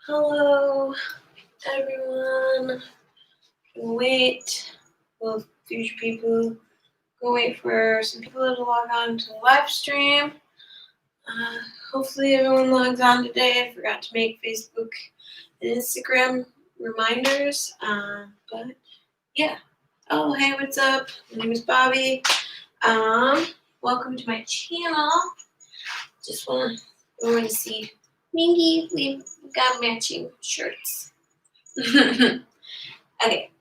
Hello, everyone. Wait. Well, future people, go wait for some people to log on to the live stream. Hopefully, everyone logs on today. I forgot to make Facebook and Instagram reminders. But yeah. Oh, hey, what's up? My name is Bobbie. Welcome to my channel. Just want to see Mingy. We've got matching shirts. Okay.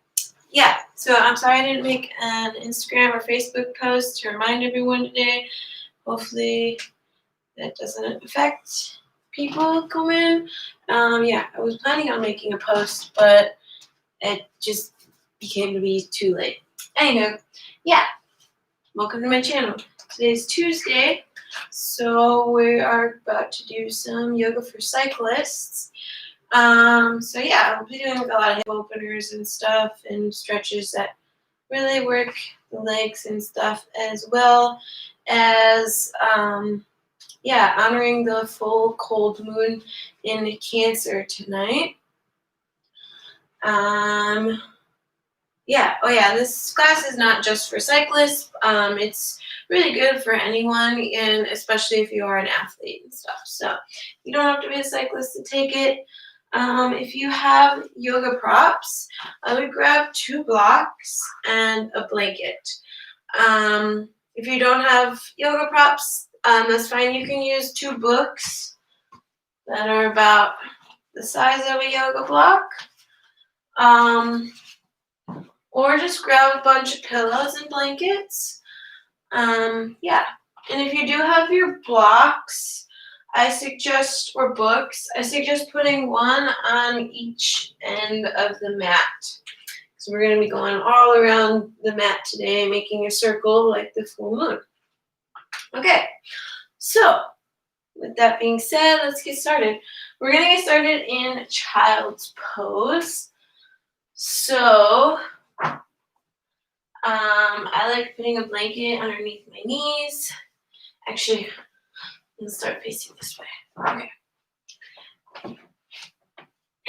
Yeah, so I'm sorry I didn't make an Instagram or Facebook post to remind everyone today. Hopefully that doesn't affect people coming. Yeah, I was planning on making a post, but it just became to be too late. Anywho, yeah, welcome to my channel. Today's Tuesday, so we are about to do some yoga for cyclists. So yeah, I'll be doing a lot of hip openers and stuff and stretches that really work the legs and stuff, as well as honoring the full cold moon in Cancer tonight. This class is not just for cyclists. It's really good for anyone, and especially if you are an athlete and stuff. So you don't have to be a cyclist to take it. If you have yoga props, I would grab 2 blocks and a blanket. If you don't have yoga props, that's fine. You can use 2 books that are about the size of a yoga block. Or just grab a bunch of pillows and blankets. And if you do have your blocks, or books, I suggest putting one on each end of the mat. So we're going to be going all around the mat today, making a circle like the full moon. Okay, so with that being said, let's get started. We're going to get started in child's pose. So I like putting a blanket underneath my knees. Actually, let's start facing this way. Okay.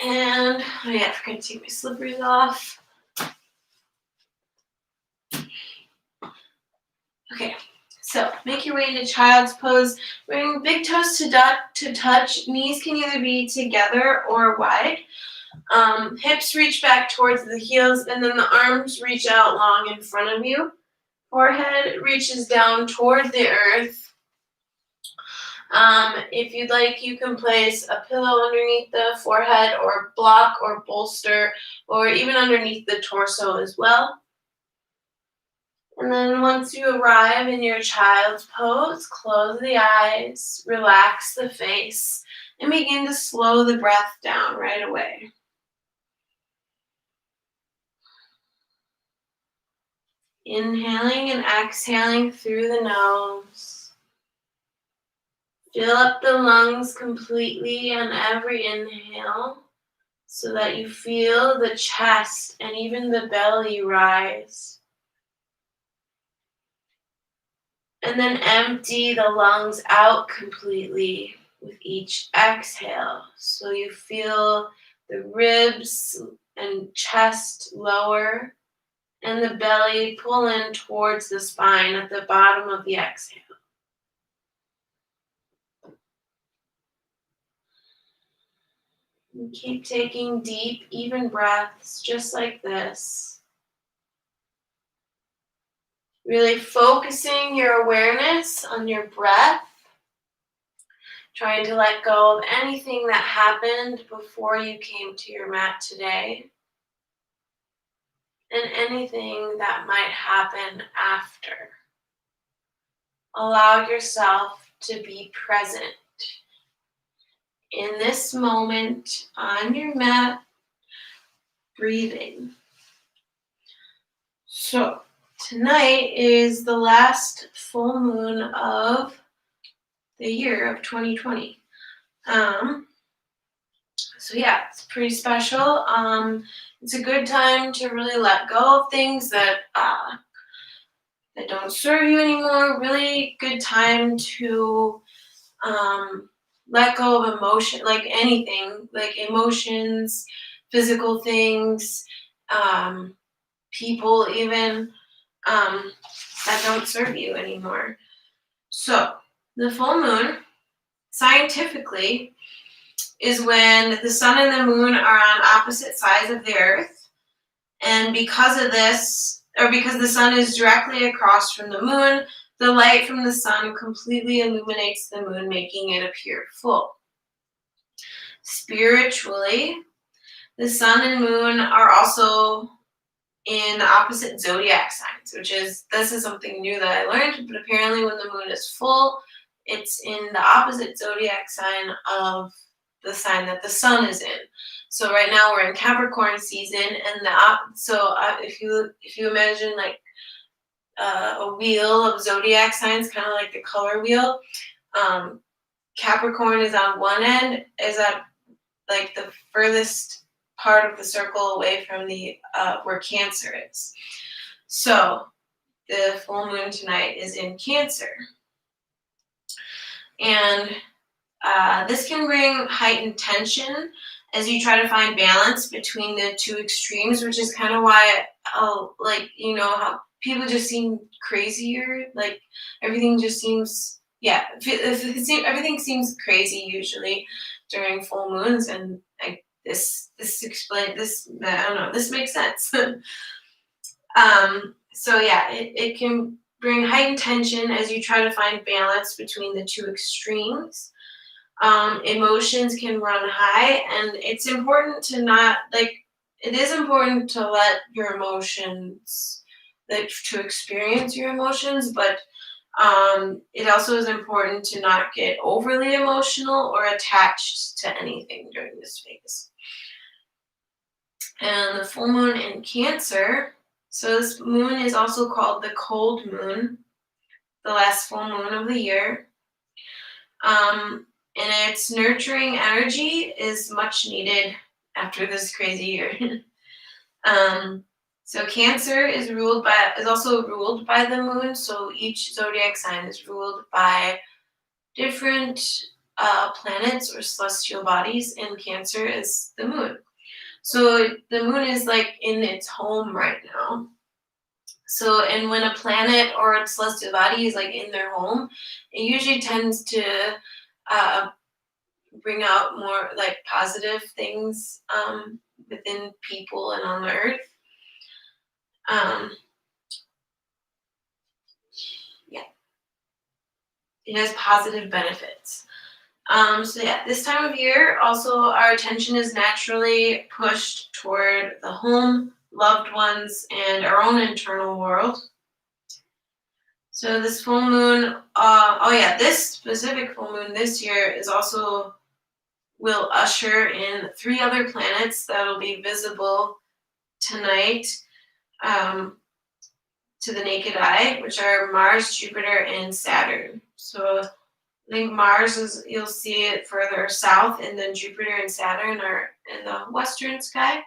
And I forgot to take my slippers off. Okay, so make your way to child's pose. Bring big toes to touch. Knees can either be together or wide. Hips reach back towards the heels, and then the arms reach out long in front of you. Forehead reaches down toward the earth. If you'd like, you can place a pillow underneath the forehead, or block or bolster, or even underneath the torso as well. And then once you arrive in your child's pose, close the eyes, relax the face, and begin to slow the breath down right away. Inhaling and exhaling through the nose. Fill up the lungs completely on every inhale so that you feel the chest and even the belly rise. And then empty the lungs out completely with each exhale. So you feel the ribs and chest lower and the belly pull in towards the spine at the bottom of the exhale. And keep taking deep, even breaths just like this. Really focusing your awareness on your breath. Trying to let go of anything that happened before you came to your mat today. And anything that might happen after. Allow yourself to be present in this moment on your mat, breathing. So tonight is the last full moon of the year of 2020. It's pretty special. It's a good time to really let go of things that don't serve you anymore. Really good time to let go of emotion, like anything, like emotions, physical things, people even, that don't serve you anymore. So the full moon, scientifically, is when the sun and the moon are on opposite sides of the earth. And because of this, or because the sun is directly across from the moon, the light from the sun completely illuminates the moon, making it appear full. Spiritually, the sun and moon are also in the opposite zodiac signs, this is something new that I learned, but apparently when the moon is full, it's in the opposite zodiac sign of the sign that the sun is in. So right now we're in Capricorn season, and if you imagine like a wheel of zodiac signs, kind of like the color wheel, Capricorn is on one end, is at like the furthest part of the circle away from the where Cancer is. So the full moon tonight is in Cancer, and this can bring heightened tension as you try to find balance between the two extremes, which is kind of why, how people just seem crazier. Like everything just seems, everything seems crazy usually during full moons, and this makes sense. It can bring heightened tension as you try to find balance between the two extremes. Emotions can run high, and it's important to it is important to let your emotions, to experience your emotions, but it also is important to not get overly emotional or attached to anything during this phase. And the full moon in Cancer, so this moon is also called the cold moon, the last full moon of the year. And its nurturing energy is much needed after this crazy year. So Cancer is also ruled by the moon. So each zodiac sign is ruled by different planets or celestial bodies, and Cancer is the moon. So the moon is like in its home right now. So, and when a planet or a celestial body is like in their home, it usually tends to bring out more like positive things within people and on the earth. It has positive benefits. This time of year, also our attention is naturally pushed toward the home, loved ones, and our own internal world. So this full moon, this specific full moon this year will usher in 3 other planets that will be visible tonight to the naked eye, which are Mars, Jupiter, and Saturn. So I think Mars you'll see it further south, and then Jupiter and Saturn are in the western sky.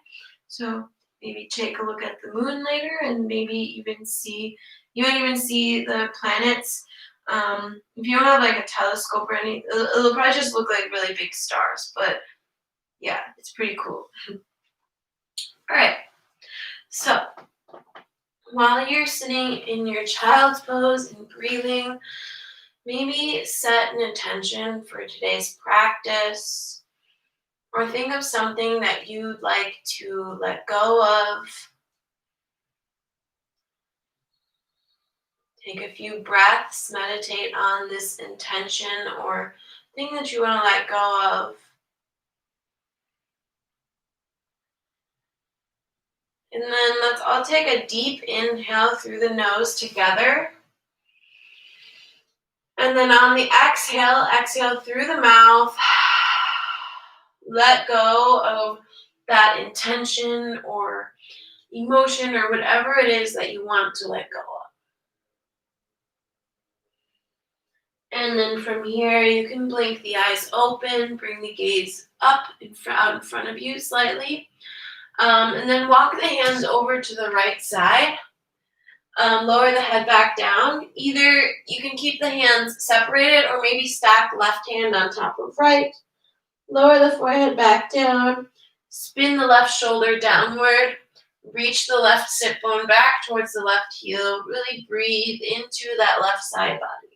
So maybe take a look at the moon later, and maybe you might even see the planets. If you don't have like a telescope or anything, it'll probably just look like really big stars, but yeah, it's pretty cool. All right, so while you're sitting in your child's pose and breathing, maybe set an intention for today's practice, or think of something that you'd like to let go of. Take a few breaths, meditate on this intention or thing that you want to let go of. And then let's all take a deep inhale through the nose together. And then on the exhale through the mouth. Let go of that intention or emotion or whatever it is that you want to let go of. And then from here, you can blink the eyes open, bring the gaze up out in front of you slightly. And then walk the hands over to the right side. Lower the head back down. Either you can keep the hands separated or maybe stack left hand on top of right. Lower the forehead back down. Spin the left shoulder downward. Reach the left sit bone back towards the left heel. Really breathe into that left side body.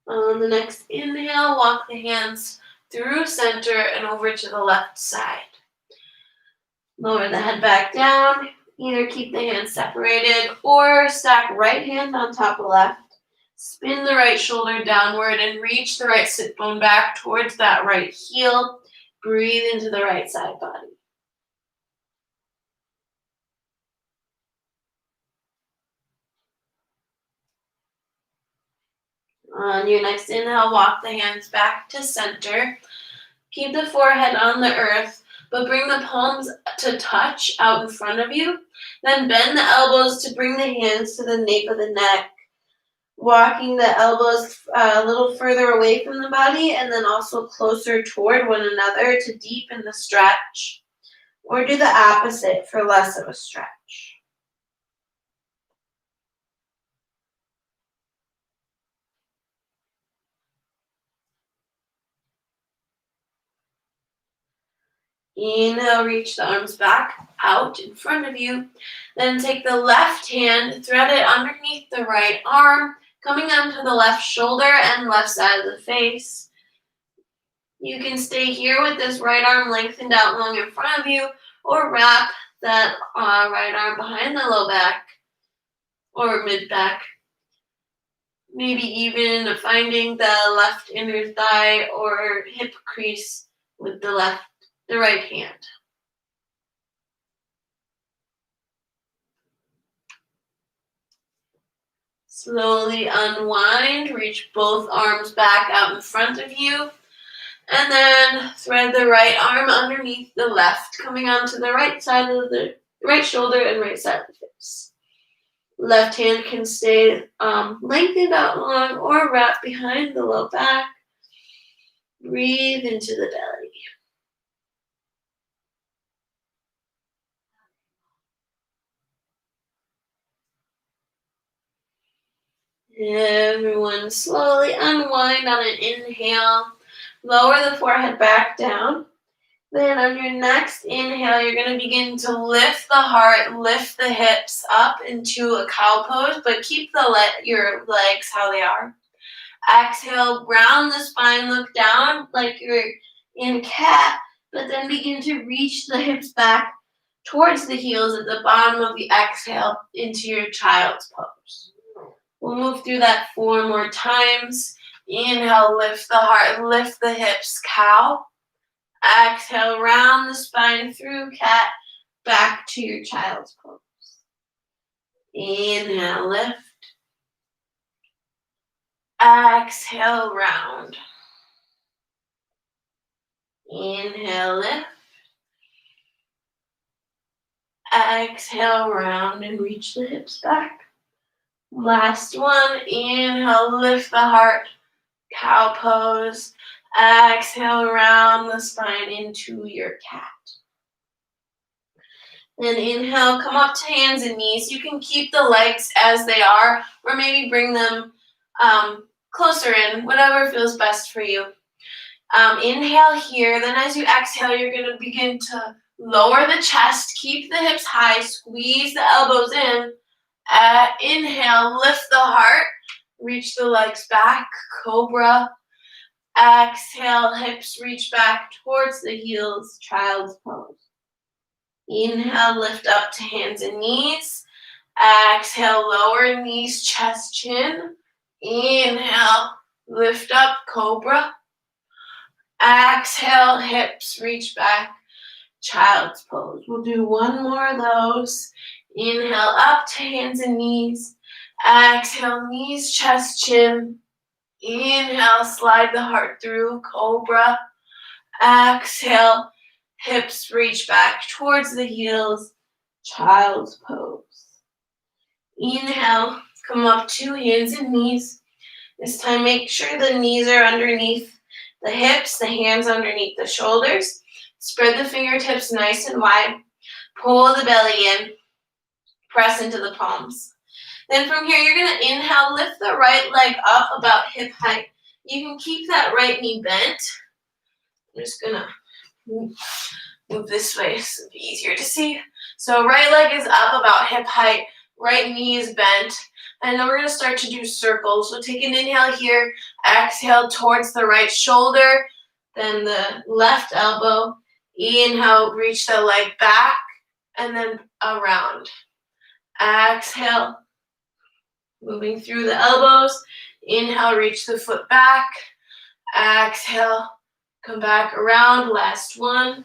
On the next inhale, walk the hands through center and over to the left side. Lower the head back down. Either keep the hands separated or stack right hand on top of left. Spin the right shoulder downward and reach the right sit bone back towards that right heel. Breathe into the right side body. On your next inhale, walk the hands back to center. Keep the forehead on the earth, but bring the palms to touch out in front of you. Then bend the elbows to bring the hands to the nape of the neck. Walking the elbows a little further away from the body and then also closer toward one another to deepen the stretch. Or do the opposite for less of a stretch. Inhale, reach the arms back out in front of you. Then take the left hand, thread it underneath the right arm, coming onto the left shoulder and left side of the face. You can stay here with this right arm lengthened out long in front of you, or wrap that right arm behind the low back or mid back. Maybe even finding the left inner thigh or hip crease with the right hand. Slowly unwind, reach both arms back out in front of you, and then thread the right arm underneath the left, coming onto the right side of the right shoulder and right side of the hips. Left hand can stay lengthened out long or wrap behind the low back. Breathe into the belly. Everyone slowly unwind on an inhale. Lower the forehead back down. Then on your next inhale, you're going to begin to lift the heart, lift the hips up into a cow pose, but keep your legs how they are. Exhale, round the spine, look down like you're in cat, but then begin to reach the hips back towards the heels at the bottom of the exhale into your child's pose. We'll move through that 4 more times. Inhale, lift the heart, lift the hips, cow. Exhale, round the spine through cat, back to your child's pose. Inhale, lift. Exhale, round. Inhale, lift. Exhale, round and reach the hips back. Last one. Inhale, lift the heart, cow pose. Exhale, round the spine into your cat. Then inhale, come up to hands and knees. You can keep the legs as they are, or maybe bring them closer in, whatever feels best for you. Inhale here, then as you exhale, you're going to begin to lower the chest, keep the hips high, squeeze the elbows in. Inhale, lift the heart, reach the legs back, cobra. Exhale, hips reach back towards the heels, child's pose. Inhale, lift up to hands and knees. Exhale, lower knees, chest, chin. Inhale, lift up, cobra. Exhale, hips reach back, child's pose. We'll do 1 more of those. Inhale, up to hands and knees. Exhale, knees, chest, chin. Inhale, slide the heart through, cobra. Exhale, hips reach back towards the heels, child's pose. Inhale, come up to hands and knees. This time make sure the knees are underneath the hips, the hands underneath the shoulders. Spread the fingertips nice and wide. Pull the belly in. Press into the palms. Then from here, you're going to inhale, lift the right leg up about hip height. You can keep that right knee bent. I'm just going to move this way so it'll be easier to see. So right leg is up about hip height. Right knee is bent. And then we're going to start to do circles. So take an inhale here. Exhale towards the right shoulder. Then the left elbow. Inhale, reach the leg back. And then around. Exhale. Moving through the elbows. Inhale, reach the foot back. Exhale. Come back around. Last one.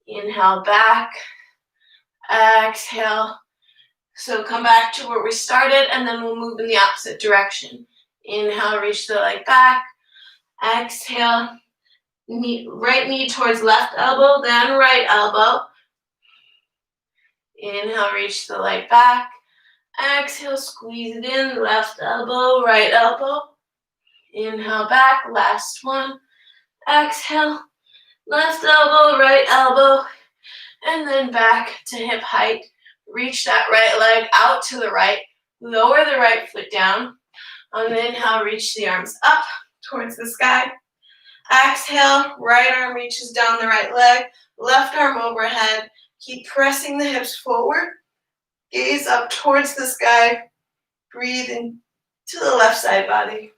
Inhale back. Exhale. So come back to where we started, and then we'll move in the opposite direction. Inhale, reach the leg back. Exhale, right knee towards left elbow, then right elbow. Inhale, reach the leg back. Exhale, squeeze it in, left elbow, right elbow. Inhale back, last one. Exhale, left elbow, right elbow, and then back to hip height. Reach that right leg out to the right. Lower the right foot down. On the inhale, reach the arms up towards the sky. Exhale, right arm reaches down the right leg. Left arm overhead. Keep pressing the hips forward. Gaze up towards the sky. Breathe into the left side body.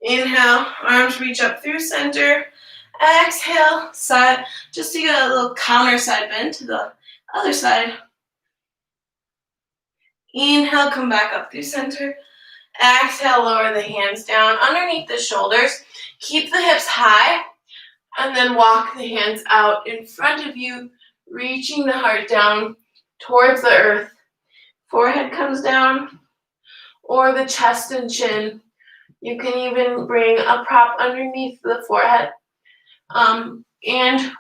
Inhale, arms reach up through center. Exhale, side, just to get a little counter side bend to the other side. Inhale, come back up through center. Exhale, lower the hands down underneath the shoulders. Keep the hips high, and then walk the hands out in front of you, reaching the heart down towards the earth. Forehead comes down, or the chest and chin. You can even bring a prop underneath the forehead.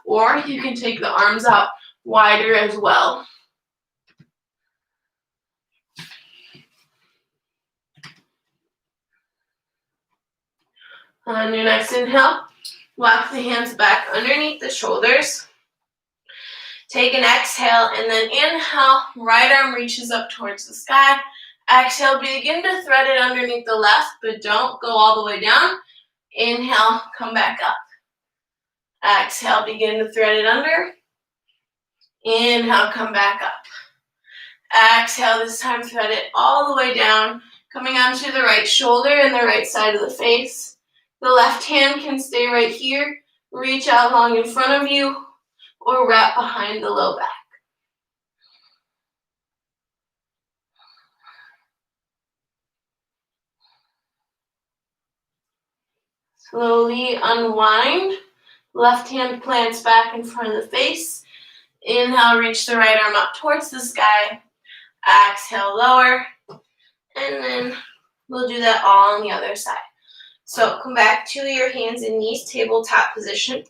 Or you can take the arms out wider as well. On your next inhale, walk the hands back underneath the shoulders. Take an exhale, and then inhale, right arm reaches up towards the sky. Exhale, begin to thread it underneath the left, but don't go all the way down. Inhale, come back up. Exhale, begin to thread it under. Inhale, come back up. Exhale, this time thread it all the way down, coming onto the right shoulder and the right side of the face. The left hand can stay right here, reach out long in front of you, or wrap behind the low back. Slowly unwind. Left hand plants back in front of the face. Inhale, reach the right arm up towards the sky. Exhale, lower. And then we'll do that all on the other side. So come back to your hands and knees, tabletop position.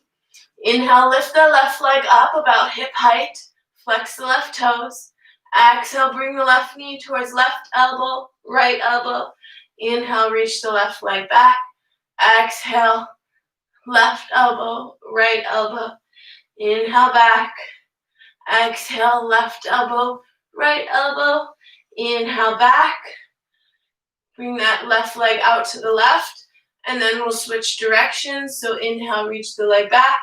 Inhale, lift the left leg up about hip height. Flex the left toes. Exhale, bring the left knee towards left elbow, right elbow. Inhale, reach the left leg back. Exhale, left elbow, right elbow. Inhale back. Exhale, left elbow, right elbow. Inhale back. Bring that left leg out to the left. And then we'll switch directions. So inhale, reach the leg back.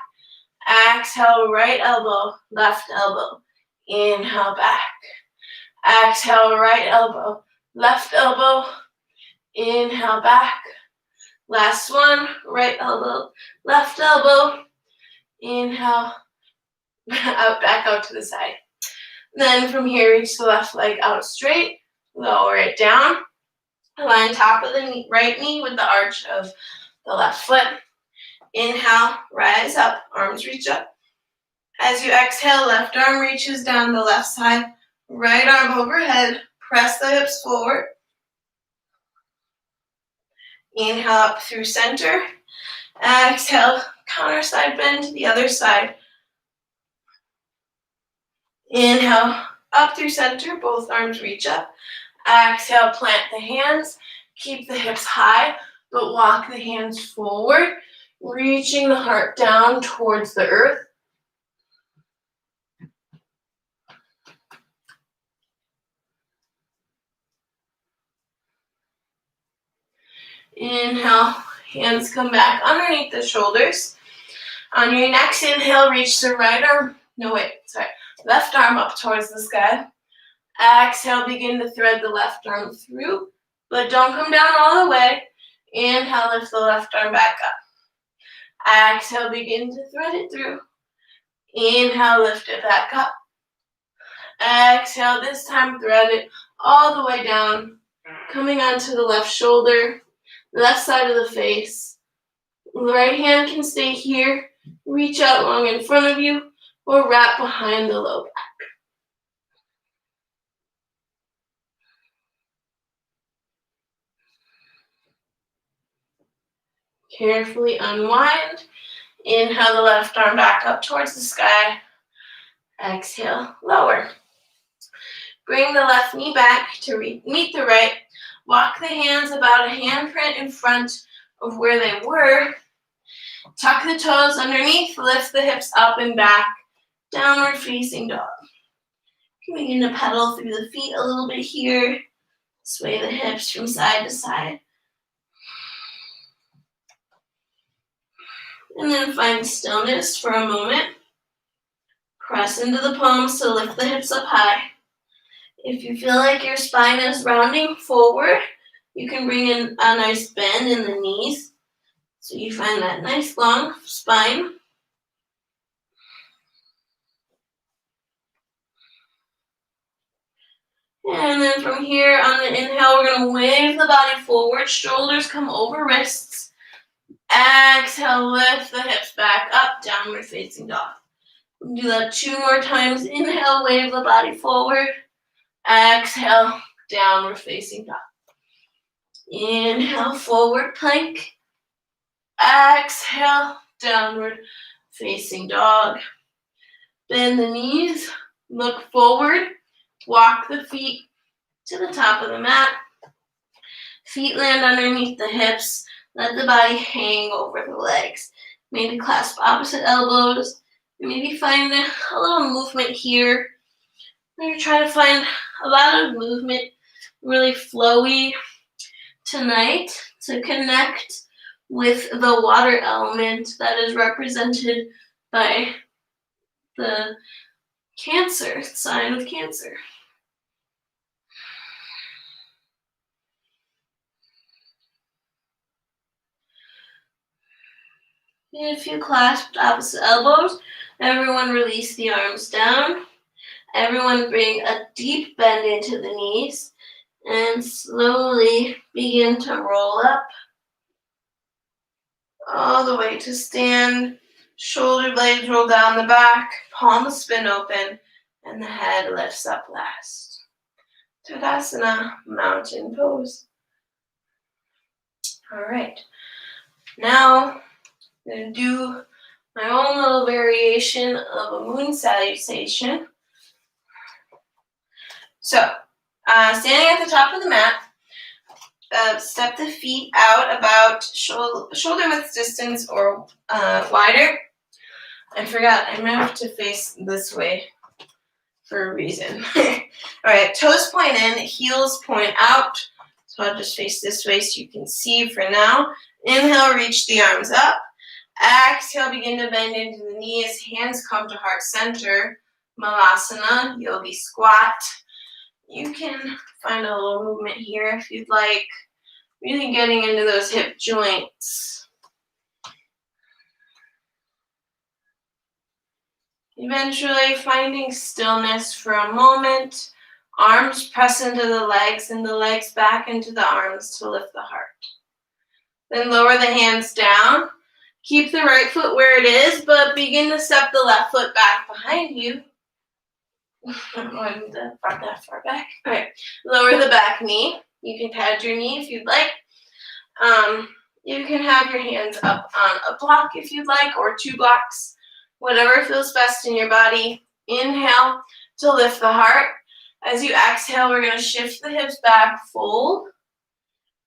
Exhale, right elbow, left elbow. Inhale back. Exhale, right elbow, left elbow. Inhale back. Last one, right elbow, left elbow. Inhale, back out to the side. Then from here, reach the left leg out straight. Lower it down. Align top of the right knee with the arch of the left foot. Inhale, rise up, arms reach up. As you exhale, left arm reaches down the left side. Right arm overhead. Press the hips forward. Inhale up through center. Exhale, counter side bend to the other side. Inhale, up through center, both arms reach up. Exhale, plant the hands. Keep the hips high. but walk the hands forward, reaching the heart down towards the earth. Inhale, hands come back underneath the shoulders. On your next inhale, reach the left arm up towards the sky. Exhale, begin to thread the left arm through, but don't come down all the way. Inhale, lift the left arm back up. Exhale, begin to thread it through. Inhale, lift it back up. Exhale, this time thread it all the way down, coming onto the left shoulder, left side of the face. The right hand can stay here, reach out long in front of you, or wrap behind the low back. Carefully unwind. Inhale the left arm back up towards the sky. Exhale, lower. Bring the left knee back to meet the right. Walk the hands about a handprint in front of where they were. Tuck the toes underneath, lift the hips up and back. Downward facing dog. You can begin to pedal through the feet a little bit here. Sway the hips from side to side. And then find stillness for a moment. Press into the palms to lift the hips up high. If you feel like your spine is rounding forward, you can bring in a nice bend in the knees. So you find that nice long spine. And then from here on the inhale, we're going to wave the body forward. Shoulders come over wrists. Exhale, lift the hips back up, downward facing dog. We'll do that 2 more times. Inhale, wave the body forward. Exhale, downward facing dog. Inhale, forward plank. Exhale, downward facing dog. Bend the knees, look forward, walk the feet to the top of the mat. Feet land underneath the hips. Let the body hang over the legs. Maybe clasp opposite elbows. Maybe find a little movement here. Maybe try to find a lot of movement, really flowy tonight to connect with the water element that is represented by the Cancer, sign of Cancer. If you clasped opposite elbows, everyone release the arms down. Everyone bring a deep bend into the knees and slowly begin to roll up all the way to stand. Shoulder blades roll down the back, palms spin open, and the head lifts up last. Tadasana, mountain pose. All right. Now, I'm going to do my own little variation of a moon salutation. So, standing at the top of the mat, step the feet out about shoulder width distance or wider. I forgot, I meant to face this way for a reason. All right, toes point in, heels point out. So I'll just face this way so you can see for now. Inhale, reach the arms up. Exhale, begin to bend into the knees. Hands come to heart center. Malasana, yogi squat. You can find a little movement here if you'd like. Really getting into those hip joints. Eventually finding stillness for a moment. Arms press into the legs and the legs back into the arms to lift the heart. Then lower the hands down. Keep the right foot where it is, but begin to step the left foot back behind you. I'm going that far back. All right, lower the back knee. You can pad your knee if you'd like. You can have your hands up on a block if you'd like, or 2 blocks. Whatever feels best in your body. Inhale to lift the heart. As you exhale, we're going to shift the hips back, fold.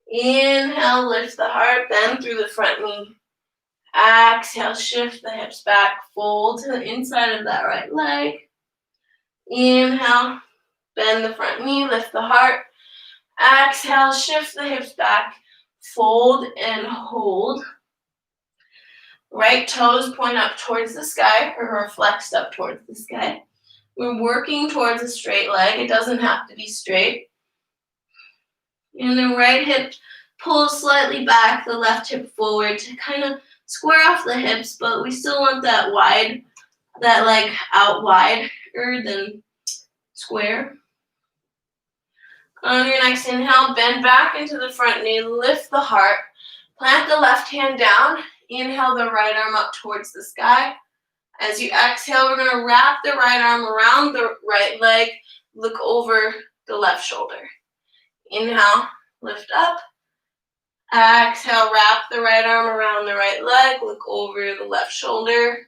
Inhale, lift the heart, bend through the front knee. Exhale, shift the hips back, fold to the inside of that right leg. Inhale, bend the front knee, lift the heart. Exhale, shift the hips back, fold and hold. Right toes point up towards the sky or flexed up towards the sky. We're working towards a straight leg. It doesn't have to be straight. And the right hip pulls slightly back, the left hip forward to kind of square off the hips, but we still want that wide, that leg out wider than square. On your next inhale, bend back into the front knee, lift the heart, plant the left hand down, inhale the right arm up towards the sky. As you exhale, we're going to wrap the right arm around the right leg, look over the left shoulder. Inhale, lift up. Exhale, wrap the right arm around the right leg, look over the left shoulder.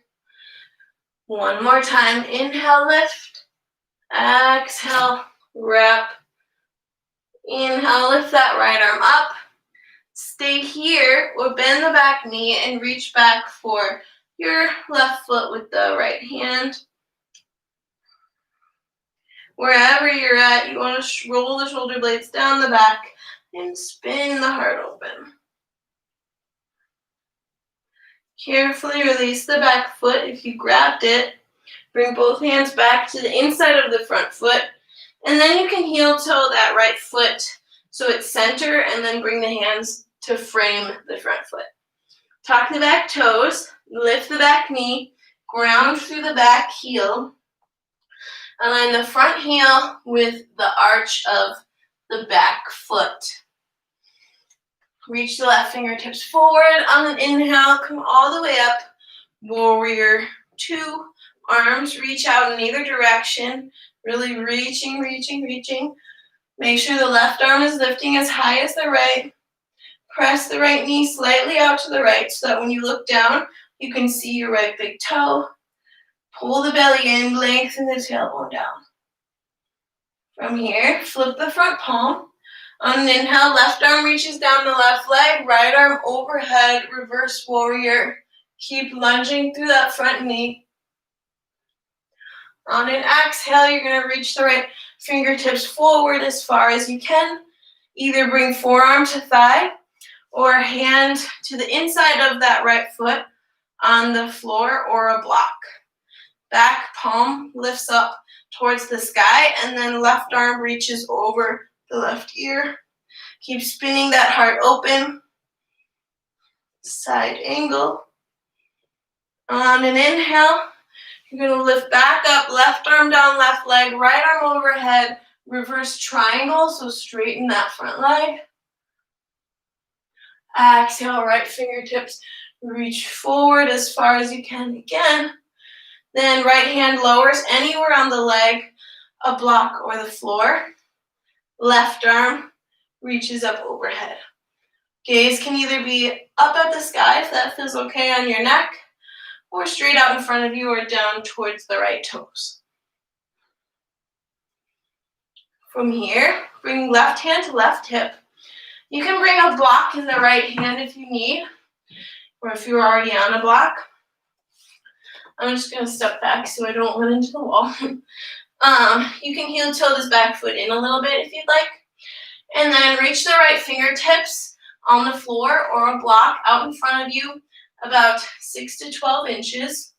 One more time, inhale, lift. Exhale, wrap. Inhale, lift that right arm up. Stay here or bend the back knee and reach back for your left foot with the right hand. Wherever you're at, you want to roll the shoulder blades down the back and spin the heart open. Carefully release the back foot if you grabbed it. Bring both hands back to the inside of the front foot. And then you can heel toe that right foot so it's center, and then bring the hands to frame the front foot. Tuck the back toes, lift the back knee, ground through the back heel. Align the front heel with the arch of the back foot. Reach the left fingertips forward. On an inhale, come all the way up. Warrior two. Arms reach out in either direction. Really reaching, reaching, reaching. Make sure the left arm is lifting as high as the right. Press the right knee slightly out to the right so that when you look down, you can see your right big toe. Pull the belly in, lengthen the tailbone down. From here, flip the front palm. On an inhale, left arm reaches down the left leg, right arm overhead, reverse warrior. Keep lunging through that front knee. On an exhale, you're going to reach the right fingertips forward as far as you can. Either bring forearm to thigh or hand to the inside of that right foot on the floor or a block. Back palm lifts up towards the sky, and then left arm reaches over the left ear. Keep spinning that heart open. Side angle. On an inhale, you're going to lift back up, left arm down, left leg, right arm overhead, reverse triangle, so straighten that front leg. Exhale, right fingertips reach forward as far as you can again. Then right hand lowers anywhere on the leg, a block or the floor. Left arm reaches up overhead. Gaze can either be up at the sky if that feels okay on your neck, or straight out in front of you or down towards the right toes. From here, bring left hand to left hip. You can bring a block in the right hand if you need, or if you're already on a block. I'm just going to step back so I don't run into the wall. You can heel toe this back foot in a little bit if you'd like. And then reach the right fingertips on the floor or a block out in front of you, about 6 to 12 inches.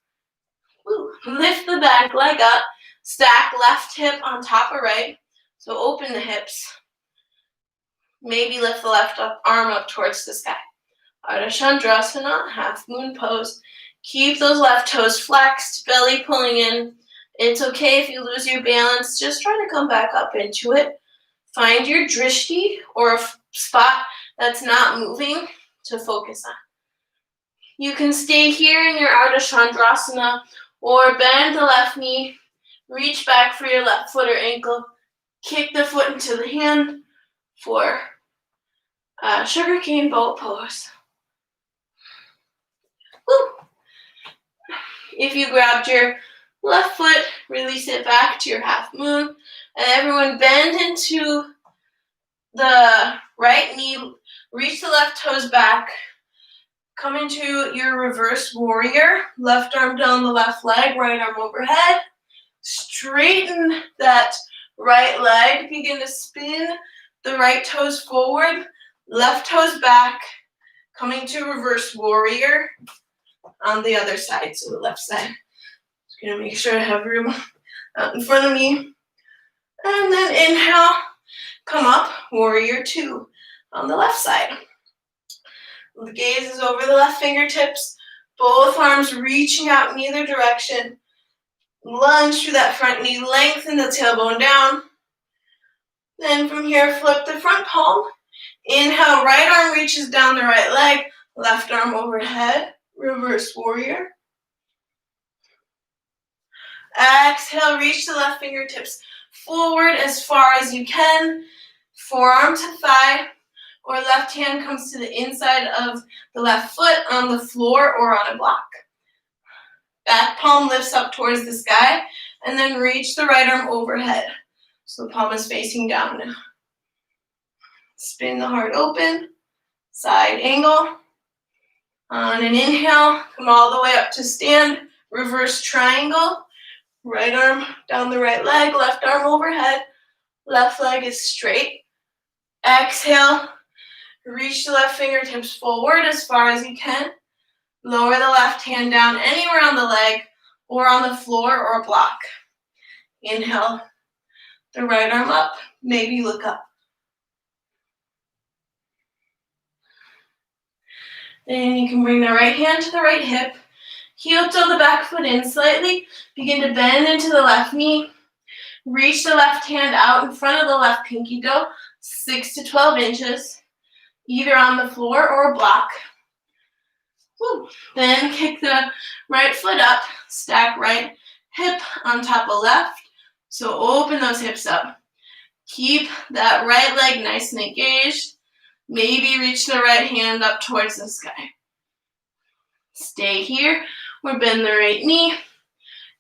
Woo. Lift the back leg up. Stack left hip on top of right. So open the hips. Maybe lift the left arm up towards the sky. Ardha Chandrasana, half moon pose. Keep those left toes flexed, belly pulling in. It's okay if you lose your balance. Just try to come back up into it. Find your drishti, or a spot that's not moving, to focus on. You can stay here in your Ardha Chandrasana, or bend the left knee, reach back for your left foot or ankle, kick the foot into the hand for sugarcane boat pose. Woo. If you grabbed your left foot, release it back to your half moon. And everyone bend into the right knee, Reach the left toes back. Come into your reverse warrior. Left arm down the left leg, right arm overhead. Straighten that right leg. Begin to spin the right toes forward. Left toes back. Coming to reverse warrior on the other side, so the left side. Just gonna make sure I have room out in front of me. And then inhale, come up, warrior two on the left side. The gaze is over the left fingertips, both arms reaching out in either direction. Lunge through that front knee, lengthen the tailbone down. Then from here, flip the front palm. Inhale, right arm reaches down the right leg, left arm overhead, reverse warrior. Exhale, reach the left fingertips forward as far as you can. Forearm to thigh, or left hand comes to the inside of the left foot on the floor or on a block. Back palm lifts up towards the sky, and then reach the right arm overhead. So the palm is facing down now. Spin the heart open, side angle. On an inhale, come all the way up to stand, reverse triangle. Right arm down the right leg, left arm overhead. Left leg is straight. Exhale, reach the left fingertips forward as far as you can. Lower the left hand down anywhere on the leg or on the floor or a block. Inhale, the right arm up, maybe look up. Then you can bring the right hand to the right hip. Heel toe the back foot in slightly. Begin to bend into the left knee. Reach the left hand out in front of the left pinky toe, 6 to 12 inches, either on the floor or a block. Woo. Then kick the right foot up, stack right hip on top of left. So open those hips up. Keep that right leg nice and engaged. Maybe reach the right hand up towards the sky. Stay here or bend the right knee.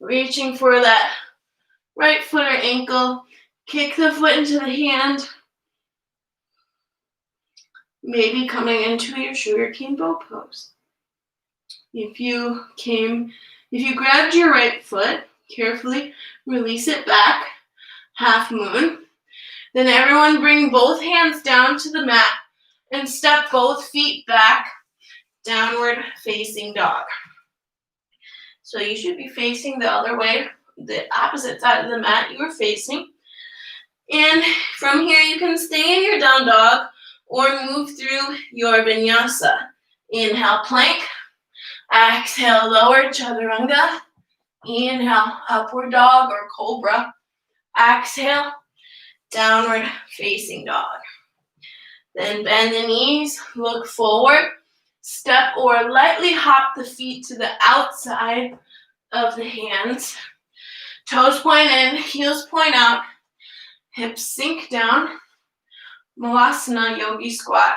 Reaching for that right foot or ankle. Kick the foot into the hand. Maybe coming into your sugar cane bow pose. If you grabbed your right foot, carefully release it back, half moon. Then everyone bring both hands down to the mat and step both feet back, downward facing dog. So you should be facing the other way, the opposite side of the mat you were facing. And from here you can stay in your down dog or move through your vinyasa. Inhale, plank. Exhale, lower chaturanga. Inhale, upward dog or cobra. Exhale, downward facing dog. Then bend the knees, look forward, step or lightly hop the feet to the outside of the hands. Toes point in, heels point out, hips sink down. Malasana yogi squat.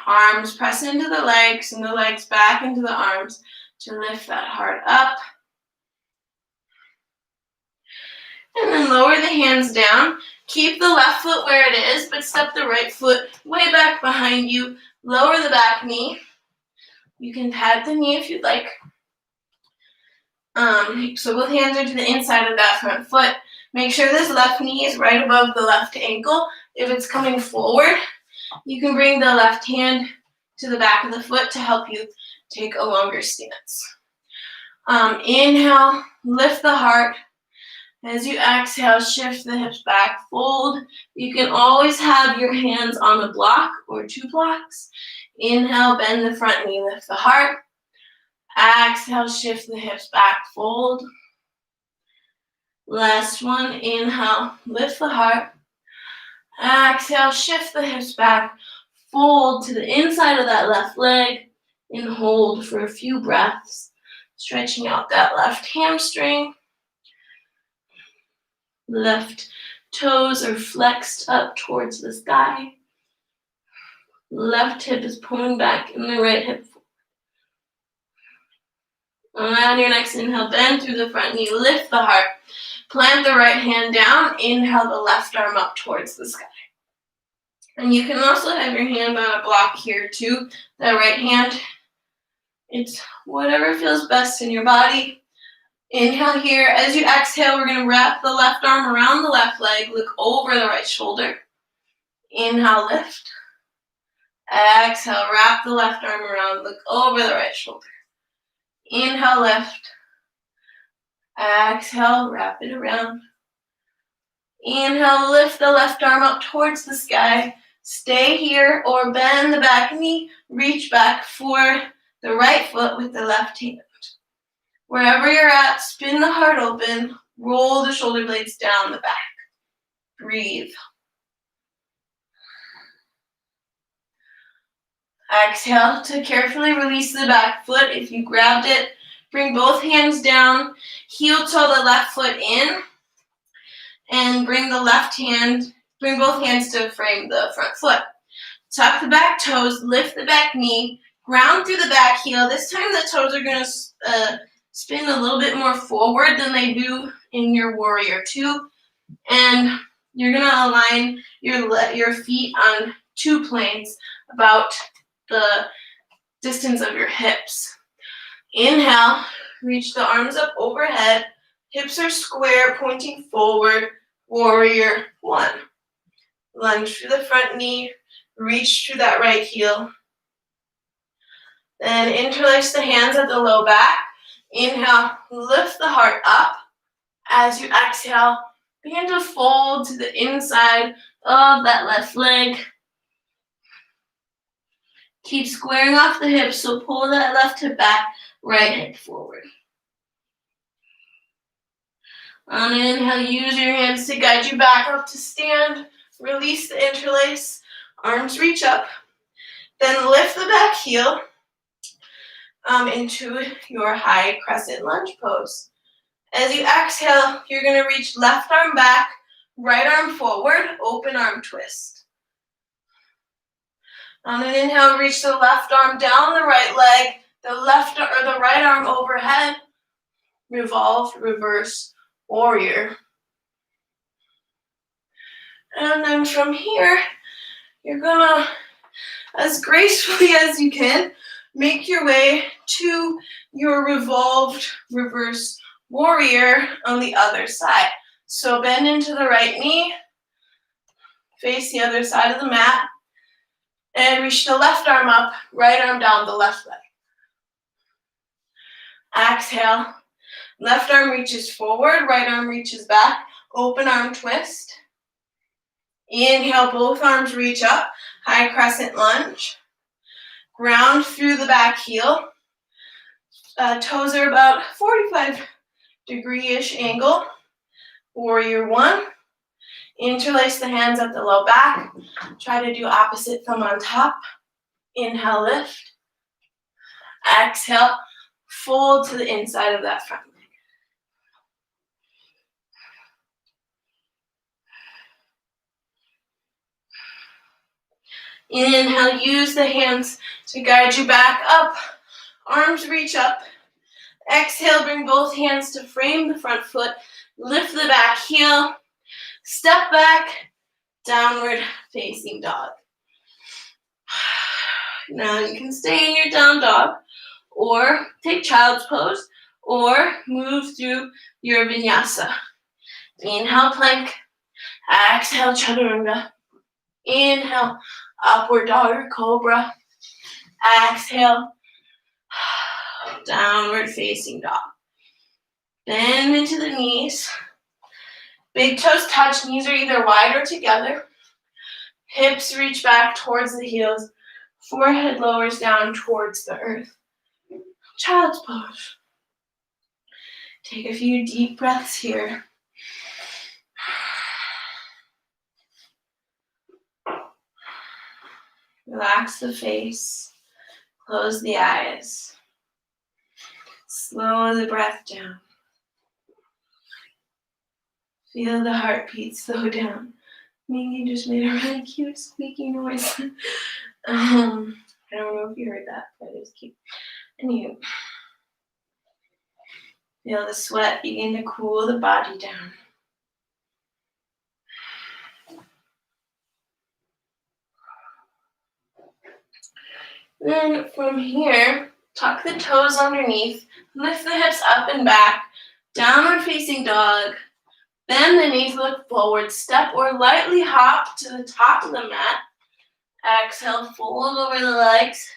Arms press into the legs and the legs back into the arms to lift that heart up. And then lower the hands down. Keep the left foot where it is, but step the right foot way back behind you. Lower the back knee. You can pad the knee if you'd like. So both hands are to the inside of that front foot. Make sure this left knee is right above the left ankle. If it's coming forward, you can bring the left hand to the back of the foot to help you take a longer stance. Inhale, lift the heart. As you exhale, shift the hips back, fold. You can always have your hands on a block or two blocks. Inhale, bend the front knee, lift the heart. Exhale, shift the hips back, fold. Last one, inhale, lift the heart. Exhale, shift the hips back, fold to the inside of that left leg, and hold for a few breaths, stretching out that left hamstring. Left toes are flexed up towards the sky. Left hip is pulling back and the right hip forward. On your next inhale, bend through the front knee, lift the heart. Plant the right hand down, inhale the left arm up towards the sky. And you can also have your hand on a block here too, that right hand. It's whatever feels best in your body. Inhale here. As you exhale, we're going to wrap the left arm around the left leg. Look over the right shoulder. Inhale, lift. Exhale, wrap the left arm around. Look over the right shoulder. Inhale, lift. Exhale, wrap it around. Inhale, lift the left arm up towards the sky. Stay here or bend the back knee. Reach back for the right foot with the left hand. Wherever you're at, spin the heart open. Roll the shoulder blades down the back. Breathe. Exhale to carefully release the back foot. If you grabbed it, bring both hands down. Heel toe the left foot in. And bring both hands to frame the front foot. Tuck the back toes, lift the back knee, ground through the back heel. This time the toes are going to spin a little bit more forward than they do in your warrior two. And you're going to align your feet on 2 planes, about the distance of your hips. Inhale, reach the arms up overhead. Hips are square, pointing forward. Warrior one. Lunge through the front knee. Reach through that right heel. Then interlace the hands at the low back. Inhale, lift the heart up. As you exhale, begin to fold to the inside of that left leg. Keep squaring off the hips, so pull that left hip back, right hip forward. On an inhale, use your hands to guide you back up to stand. Release the interlace. Arms reach up. Then lift the back heel into your high crescent lunge pose. As you exhale, you're going to reach left arm back, right arm forward, open arm twist. On an inhale, reach the left arm down the right leg, the right arm overhead, revolve, reverse, warrior. And then from here, you're gonna, as gracefully as you can, make your way to your revolved reverse warrior on the other side. So bend into the right knee, face the other side of the mat, and reach the left arm up, right arm down the left leg. Exhale, left arm reaches forward, right arm reaches back, open arm twist. Inhale, both arms reach up, high crescent lunge. Ground through the back heel. Toes are about 45 degree-ish angle. Warrior one. Interlace the hands at the low back. Try to do opposite thumb on top. Inhale, lift. Exhale, fold to the inside of that front leg. Inhale, use the hands to guide you back up. Arms reach up. Exhale, bring both hands to frame the front foot. Lift the back heel. Step back, downward facing dog. Now you can stay in your down dog, or take child's pose, or move through your vinyasa. Inhale, plank. Exhale, chaturanga. Inhale, upward dog or cobra. Exhale, downward facing dog. Bend into the knees. Big toes touch, knees are either wide or together. Hips reach back towards the heels. Forehead lowers down towards the earth. Child's pose. Take a few deep breaths here. Relax the face. Close the eyes. Slow the breath down. Feel the heartbeat slow down. Mingy just made a really cute squeaky noise. I don't know if you heard that, but it was cute. Anywho, feel the sweat begin to cool the body down. Then from here, tuck the toes underneath, lift the hips up and back, downward facing dog. Bend the knees, look forward, step or lightly hop to the top of the mat. Exhale, fold over the legs.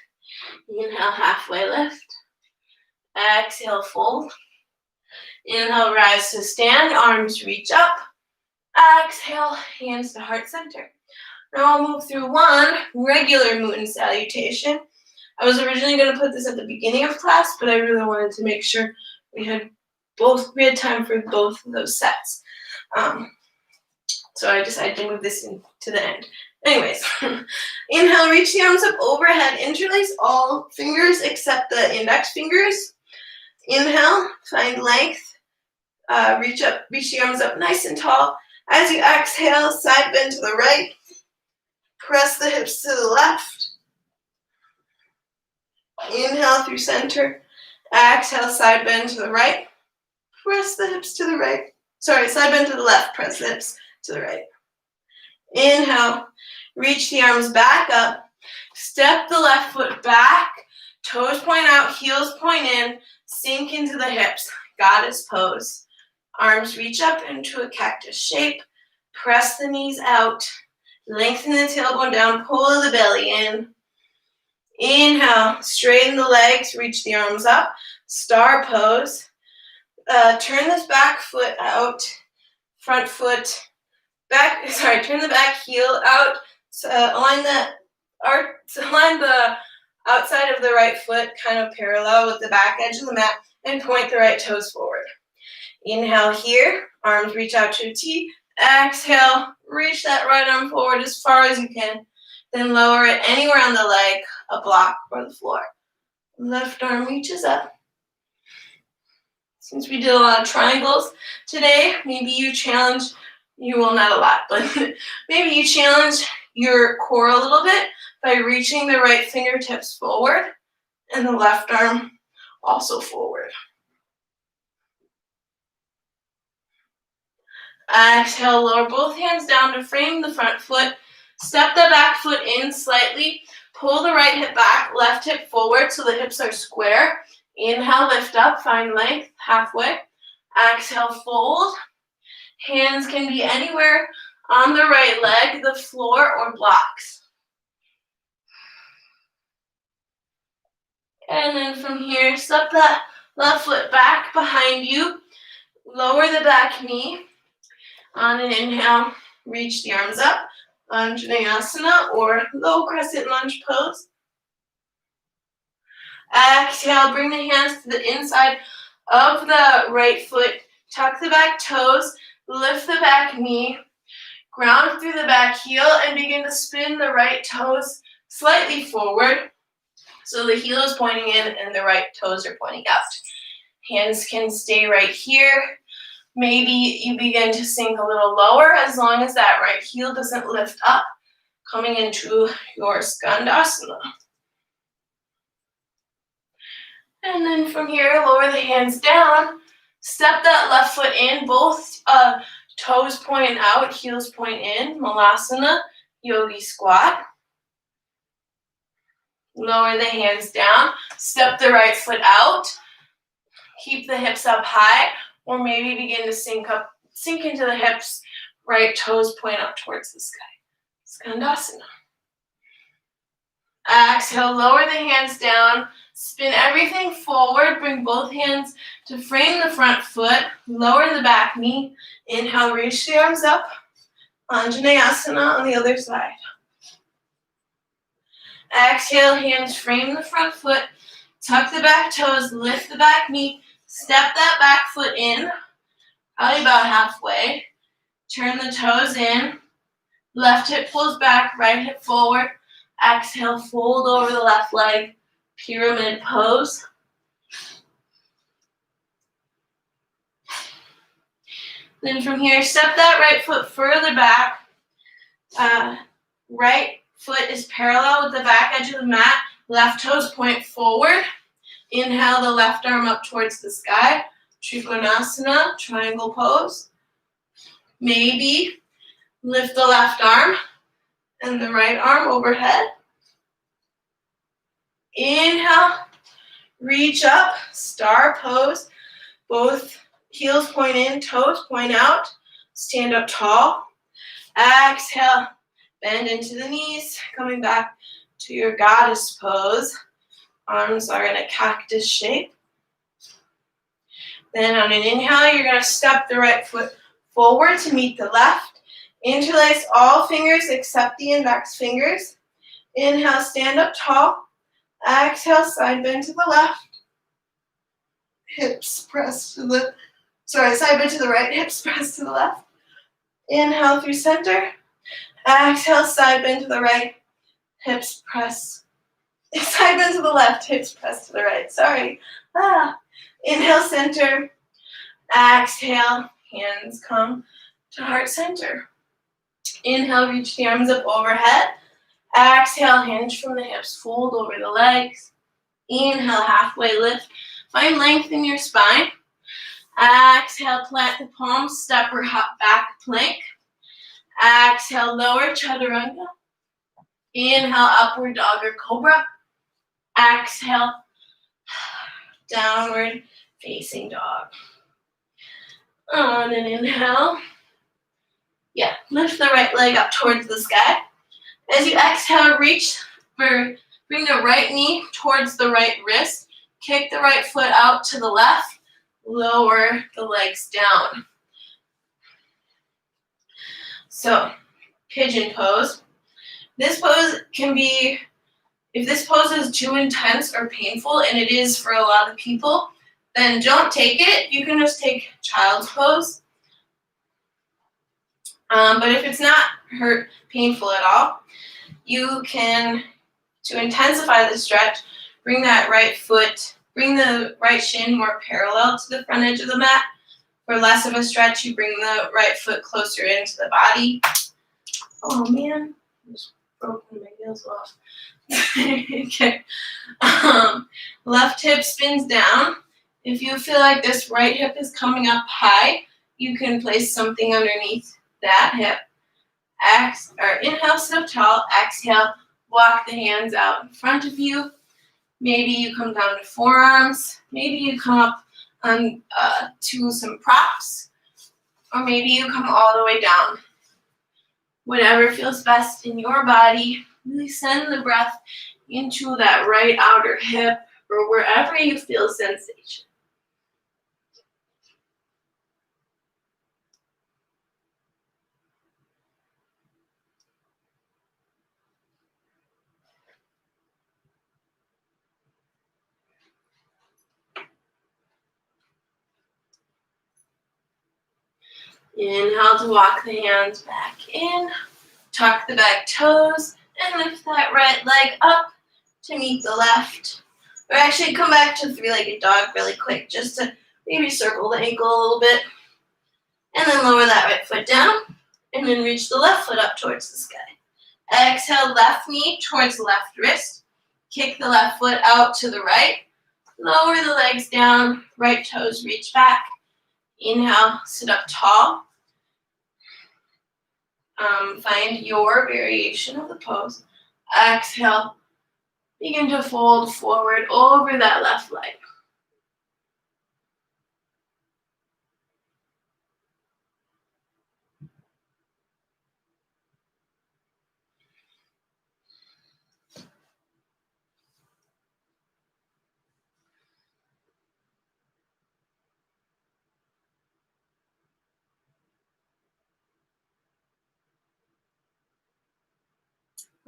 Inhale, halfway lift. Exhale, fold. Inhale, rise to stand, arms reach up. Exhale, hands to heart center. Now I'll move through one regular Moon Salutation. I was originally going to put this at the beginning of class, but I really wanted to make sure we had time for both of those sets. So I decided to move this into the end. Anyways, inhale, reach the arms up overhead, interlace all fingers except the index fingers. Inhale, find length, reach the arms up nice and tall. As you exhale, side bend to the right, press the hips to the left. Inhale through center, exhale, side bend to the right, press the hips to the right. Sorry, side bend to the left, press the hips to the right. Inhale, reach the arms back up, step the left foot back, toes point out, heels point in, sink into the hips, goddess pose. Arms reach up into a cactus shape, press the knees out, lengthen the tailbone down, pull the belly in. Inhale, straighten the legs, reach the arms up, star pose. Turn this back foot out, front foot, turn the back heel out, align the outside of the right foot kind of parallel with the back edge of the mat and point the right toes forward. Inhale here, arms reach out to a T. Exhale, reach that right arm forward as far as you can. Then lower it anywhere on the leg, a block, or the floor. Left arm reaches up. Since we did a lot of triangles today, maybe you challenge, not a lot, but maybe you challenge your core a little bit by reaching the right fingertips forward and the left arm also forward. Exhale, lower both hands down to frame the front foot. Step the back foot in slightly. Pull the right hip back, left hip forward so the hips are square. Inhale, lift up, find length, halfway. Exhale, fold. Hands can be anywhere on the right leg, the floor, or blocks. And then from here, step that left foot back behind you. Lower the back knee. On an inhale, reach the arms up. Anjaneyasana or low crescent lunge pose. Exhale, bring the hands to the inside of the right foot. Tuck the back toes, lift the back knee, ground through the back heel, and begin to spin the right toes slightly forward. So the heel is pointing in and the right toes are pointing out. Hands can stay right here. Maybe you begin to sink a little lower as long as that right heel doesn't lift up, coming into your Skandasana. And then from here, lower the hands down, step that left foot in, both toes point out, heels point in, Malasana, Yogi Squat. Lower the hands down, step the right foot out, keep the hips up high, or maybe begin to sink into the hips, right toes point out towards the sky. Skandasana. Exhale, lower the hands down, spin everything forward, bring both hands to frame the front foot, lower the back knee. Inhale, reach the arms up, Anjaneyasana on the other side. Exhale, hands frame the front foot, tuck the back toes, lift the back knee, step that back foot in, probably about halfway. Turn the toes in, left hip pulls back, right hip forward. Exhale, fold over the left leg, pyramid pose. Then from here, step that right foot further back. Right foot is parallel with the back edge of the mat. Left toes point forward. Inhale the left arm up towards the sky. Trikonasana, triangle pose. Maybe lift the left arm and the right arm overhead. Inhale, reach up, star pose. Both heels point in, toes point out. Stand up tall. Exhale, bend into the knees, coming back to your goddess pose. Arms are in a cactus shape. Then on an inhale, you're going to step the right foot forward to meet the left. Interlace all fingers except the index fingers. Inhale, stand up tall. Exhale, side bend to the left. Hips press to the, side bend to the right, hips press to the left. Inhale through center. Exhale, side bend to the right, hips press. Side bend to the left, hips press to the right. Sorry. Inhale, center. Exhale, hands come to heart center. Inhale, reach the arms up overhead. Exhale, hinge from the hips, fold over the legs. Inhale, halfway lift. Find length in your spine. Exhale, plant the palms, step or hop back plank. Exhale, lower chaturanga. Inhale, upward dog or cobra. Exhale, downward facing dog. On an inhale, lift the right leg up towards the sky. As you exhale, bring the right knee towards the right wrist. Kick the right foot out to the left. Lower the legs down. So, pigeon pose. This pose can be, if this pose is too intense or painful, and it is for a lot of people, then don't take it. You can just take child's pose. But if it's not painful at all, you can, to intensify the stretch, bring the right shin more parallel to the front edge of the mat. For less of a stretch, you bring the right foot closer into the body. Oh man, I just broke my nails off. Okay. Left hip spins down. If you feel like this right hip is coming up high, you can place something underneath that hip. Inhale, sit up tall. Exhale, walk the hands out in front of you. Maybe you come down to forearms. Maybe you come up to some props. Or maybe you come all the way down. Whatever feels best in your body. Really send the breath into that right outer hip or wherever you feel sensation. Inhale to walk the hands back in. Tuck the back toes and lift that right leg up to meet the left. Or actually come back to three-legged dog really quick just to maybe circle the ankle a little bit. And then lower that right foot down and then reach the left foot up towards the sky. Exhale, left knee towards left wrist. Kick the left foot out to the right. Lower the legs down, right toes reach back. Inhale, sit up tall. Find your variation of the pose. Exhale, begin to fold forward over that left leg.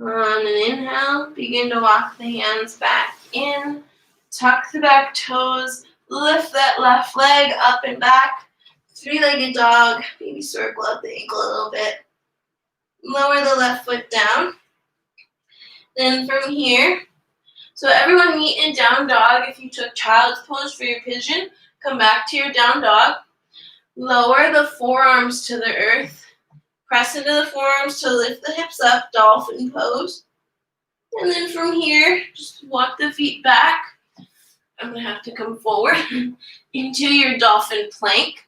On an inhale, begin to walk the hands back in. Tuck the back toes. Lift that left leg up and back. Three-legged dog. Maybe circle up the ankle a little bit. Lower the left foot down. Then from here, so everyone meet in down dog. If you took child's pose for your pigeon, come back to your down dog. Lower the forearms to the earth. Press into the forearms to lift the hips up, dolphin pose. And then from here, just walk the feet back. I'm going to have to come forward into your dolphin plank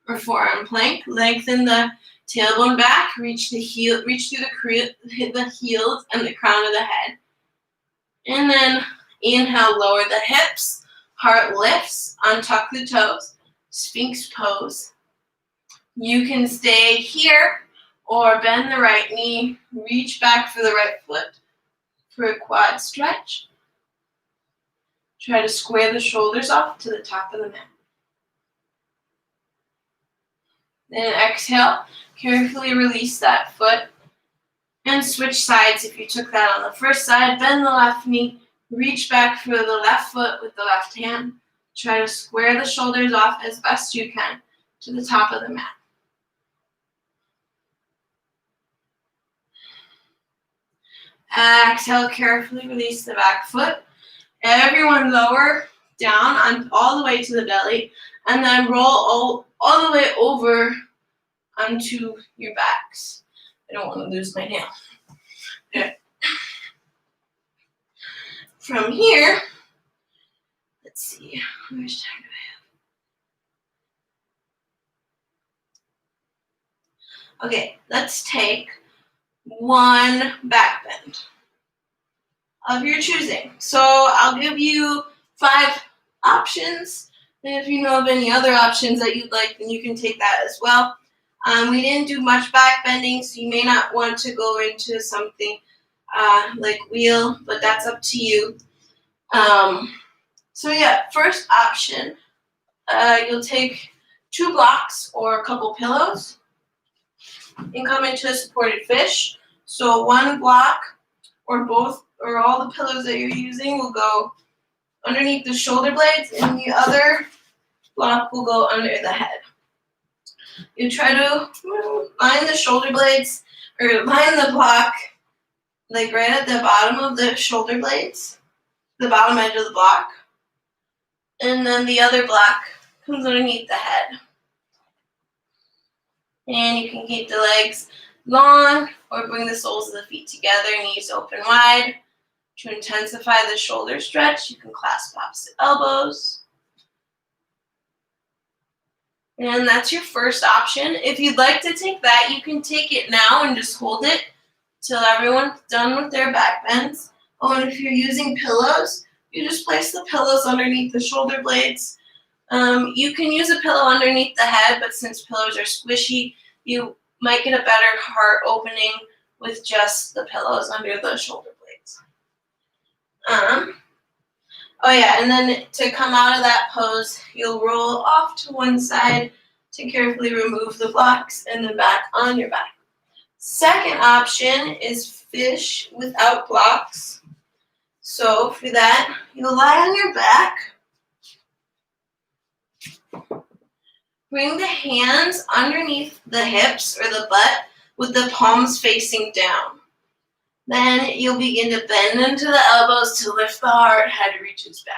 or forearm plank. Lengthen the tailbone back, reach through the heels and the crown of the head. And then Inhale, lower the hips, heart lifts, untuck the toes, Sphinx pose. You can stay here or bend the right knee, reach back for the right foot for a quad stretch. Try to square the shoulders off to the top of the mat. Then exhale, carefully release that foot and switch sides. If you took that on the first side, bend the left knee, reach back for the left foot with the left hand. Try to square the shoulders off as best you can to the top of the mat. Exhale, carefully release the back foot. Everyone lower down all the way to the belly, and then roll all the way over onto your backs. I don't want to lose my nail. Okay. From here, let's see, how much time do I have? Okay, let's take one back bend of your choosing. So I'll give you 5 options, and if you know of any other options that you'd like, then you can take that as well. We didn't do much back bending, so you may not want to go into something like wheel, but that's up to you. So yeah, first option, you'll take 2 blocks or a couple pillows and come into a supported fish. So 1 block or both or all the pillows that you're using will go underneath the shoulder blades, and the other block will go under the head. You try to line the shoulder blades, or line the block like right at the bottom of the shoulder blades, the bottom edge of the block, and then the other block comes underneath the head. And you can keep the legs long or bring the soles of the feet together, knees open wide. To intensify the shoulder stretch, you can clasp opposite elbows. And that's your first option. If you'd like to take that, you can take it now and just hold it till everyone's done with their back bends. Oh, and if you're using pillows, you just place the pillows underneath the shoulder blades. You can use a pillow underneath the head, but since pillows are squishy, you might get a better heart opening with just the pillows under the shoulder blades. Oh yeah, and then to come out of that pose, you'll roll off to one side to carefully remove the blocks and then back on your back. Second option is fish without blocks. So for that, you'll lie on your back. Bring the hands underneath the hips or the butt with the palms facing down. Then you'll begin to bend into the elbows to lift the heart, head reaches back.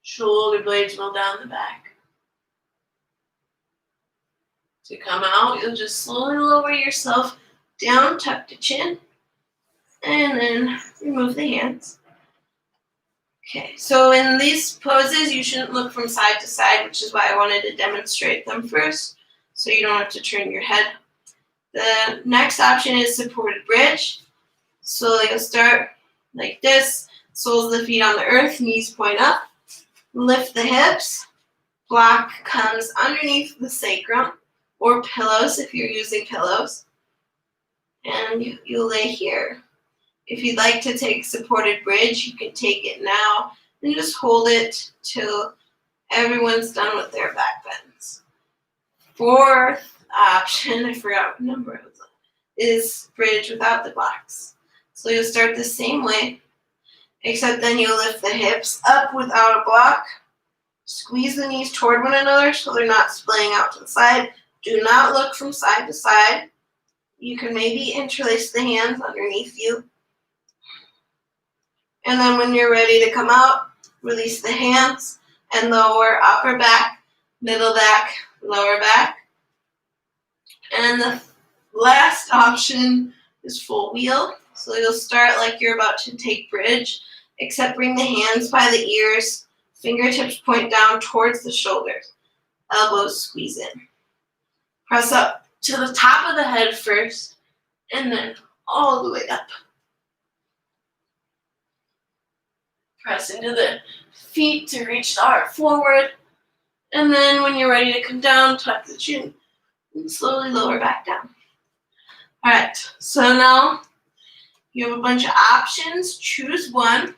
Shoulder blades roll down the back. To come out, you'll just slowly lower yourself down, tuck the chin, and then remove the hands. Okay, so in these poses, you shouldn't look from side to side, which is why I wanted to demonstrate them first, so you don't have to turn your head. The next option is supported bridge. So you'll start like this, soles of the feet on the earth, knees point up, lift the hips, block comes underneath the sacrum, or pillows if you're using pillows, and you'll lay here. If you'd like to take supported bridge, you can take it now and just hold it till everyone's done with their back bends. Fourth option, I forgot what number it was, is bridge without the blocks. So you'll start the same way, except then you'll lift the hips up without a block. Squeeze the knees toward one another so they're not splaying out to the side. Do not look from side to side. You can maybe interlace the hands underneath you. And then when you're ready to come out, release the hands and lower upper back, middle back, lower back. And the last option is full wheel. So you'll start like you're about to take bridge, except bring the hands by the ears, fingertips point down towards the shoulders, elbows squeeze in. Press up to the top of the head first, and then all the way up. Press into the feet to reach the heart forward. And then when you're ready to come down, tuck the chin and slowly lower back down. All right, so now you have a bunch of options. Choose one.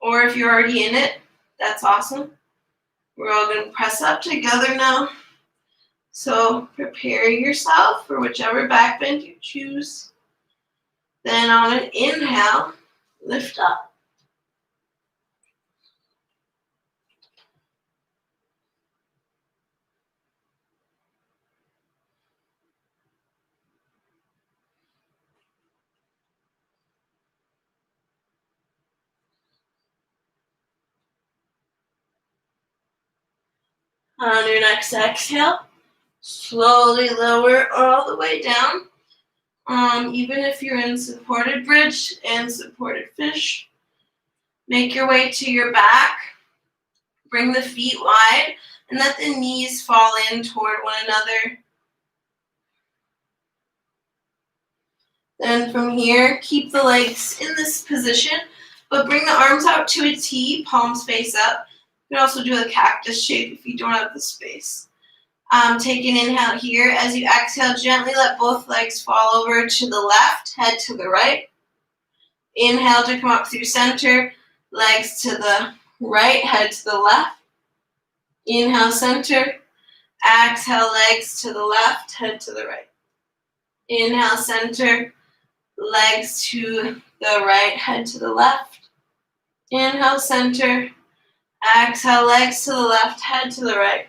Or if you're already in it, that's awesome. We're all going to press up together now. So prepare yourself for whichever back bend you choose. Then on an inhale, lift up. On your next exhale, slowly lower all the way down. Even if you're in supported bridge and supported fish, make your way to your back. Bring the feet wide and let the knees fall in toward one another. Then from here, keep the legs in this position, but bring the arms out to a T, palms face up. You can also do a cactus shape if you don't have the space. Take an inhale here. As you exhale, gently let both legs fall over to the left, head to the right. Inhale to come up through center, legs to the right, head to the left. Inhale, center. Exhale, legs to the left, head to the right. Inhale, center, legs to the right, head to the left. Inhale, center. Exhale, legs to the left, head to the right.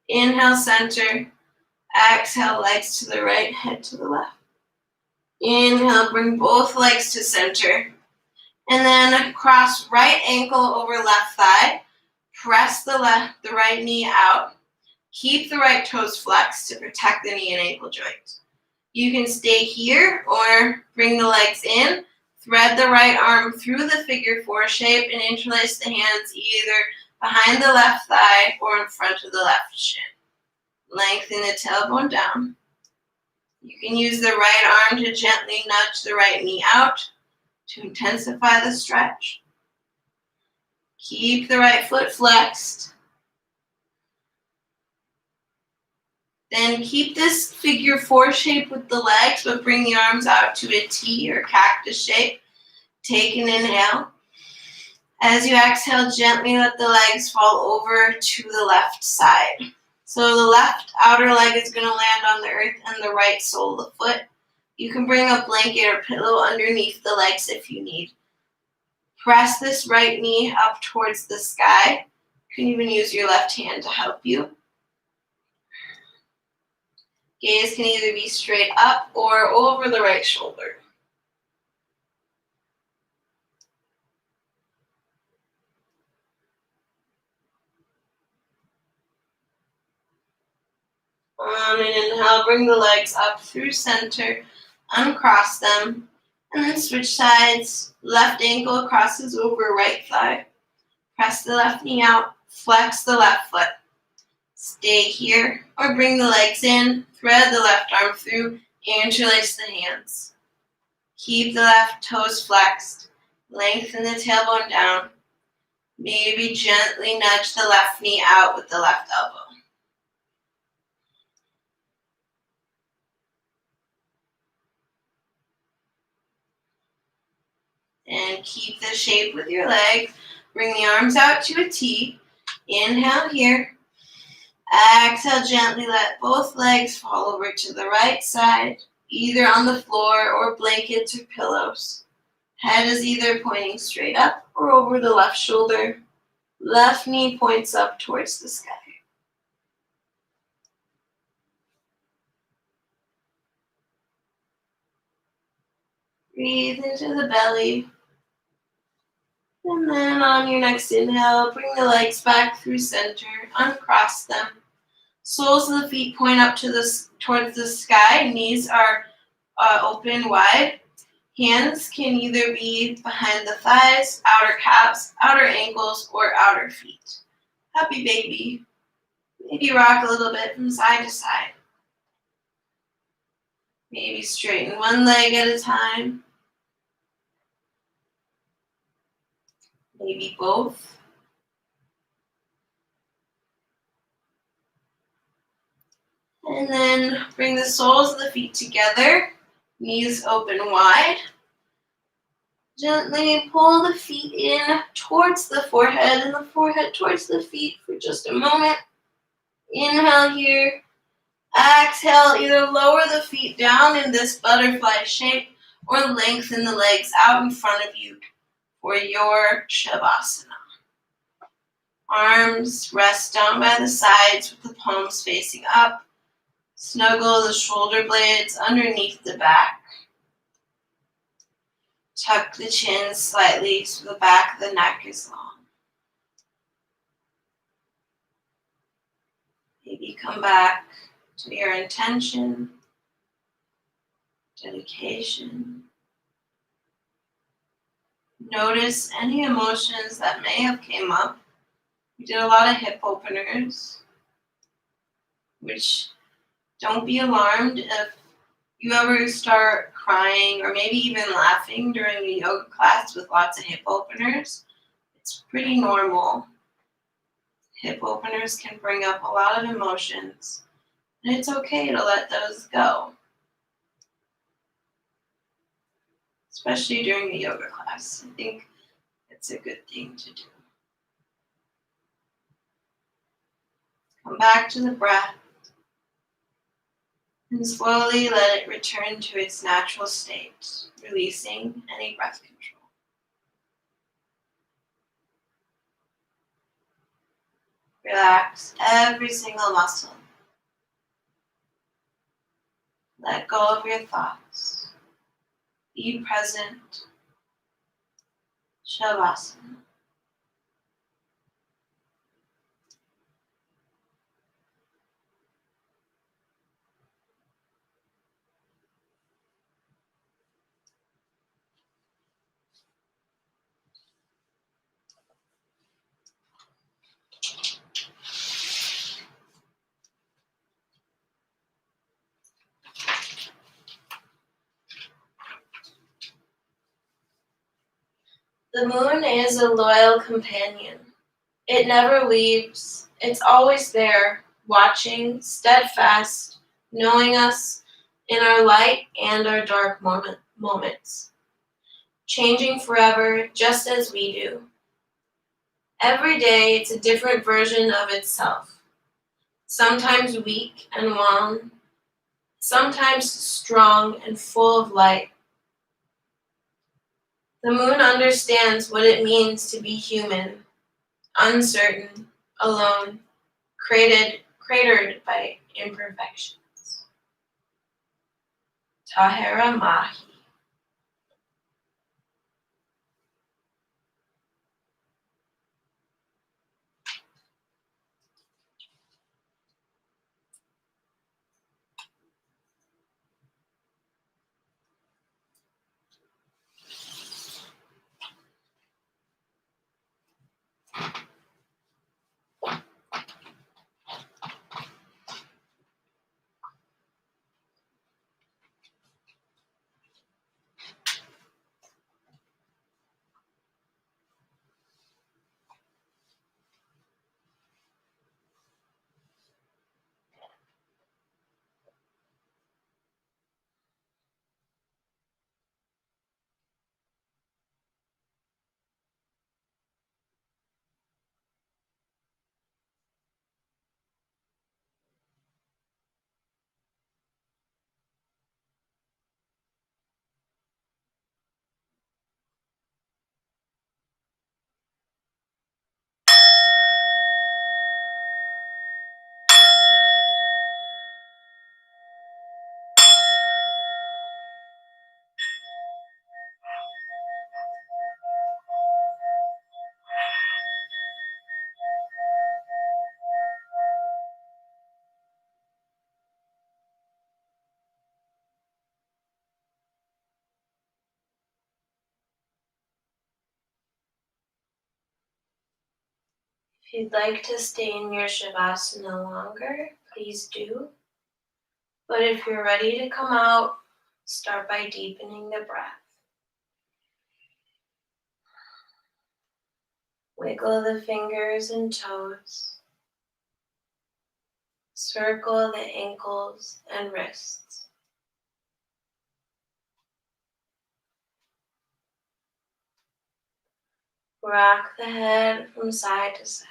Inhale, center. Exhale, legs to the right, head to the left. Inhale, bring both legs to center. And then cross right ankle over left thigh. Press the right knee out. Keep the right toes flexed to protect the knee and ankle joint. You can stay here or bring the legs in. Thread the right arm through the figure four shape and interlace the hands either behind the left thigh or in front of the left shin. Lengthen the tailbone down. You can use the right arm to gently nudge the right knee out to intensify the stretch. Keep the right foot flexed. Then keep this figure four shape with the legs, but bring the arms out to a T or cactus shape. Take an inhale. As you exhale, gently let the legs fall over to the left side. So the left outer leg is going to land on the earth and the right sole of the foot. You can bring a blanket or pillow underneath the legs if you need. Press this right knee up towards the sky. You can even use your left hand to help you. Gaze can either be straight up or over the right shoulder. On an inhale, bring the legs up through center, uncross them, and then switch sides. Left ankle crosses over right thigh. Press the left knee out, flex the left foot. Stay here or bring the legs in, thread the left arm through, interlace the hands. Keep the left toes flexed, lengthen the tailbone down. Maybe gently nudge the left knee out with the left elbow. And keep the shape with your leg. Bring the arms out to a T. Inhale here. Exhale, gently let both legs fall over to the right side, either on the floor or blankets or pillows. Head is either pointing straight up or over the left shoulder. Left knee points up towards the sky. Breathe into the belly. And then on your next inhale, bring the legs back through center, uncross them. Soles of the feet point up towards the sky. Knees are open wide. Hands can either be behind the thighs, outer calves, outer ankles, or outer feet. Happy baby. Maybe rock a little bit from side to side. Maybe straighten one leg at a time. maybe both. And then bring the soles of the feet together, knees open wide. Gently pull the feet in towards the forehead and the forehead towards the feet for just a moment. Inhale here. Exhale, either lower the feet down in this butterfly shape or lengthen the legs out in front of you for your Shavasana. Arms rest down by the sides with the palms facing up. Snuggle the shoulder blades underneath the back. Tuck the chin slightly so the back of the neck is long. Maybe come back to your intention, dedication. Notice any emotions that may have came up. We did a lot of hip openers, which don't be alarmed if you ever start crying or maybe even laughing during a yoga class with lots of hip openers. It's pretty normal. Hip openers can bring up a lot of emotions, and it's okay to let those go, especially during a yoga class. I think it's a good thing to do. Come back to the breath and slowly let it return to its natural state, releasing any breath control. Relax every single muscle. Let go of your thoughts. Be present. Shavasana. The moon is a loyal companion. It never leaves. It's always there, watching, steadfast, knowing us in our light and our dark moments, changing forever just as we do. Every day it's a different version of itself, sometimes weak and wan, sometimes strong and full of light. The moon understands what it means to be human, uncertain, alone, cratered by imperfections. Tahera Mahi. If you'd like to stay in your Shavasana longer, please do. But if you're ready to come out, start by deepening the breath. Wiggle the fingers and toes. Circle the ankles and wrists. Rock the head from side to side.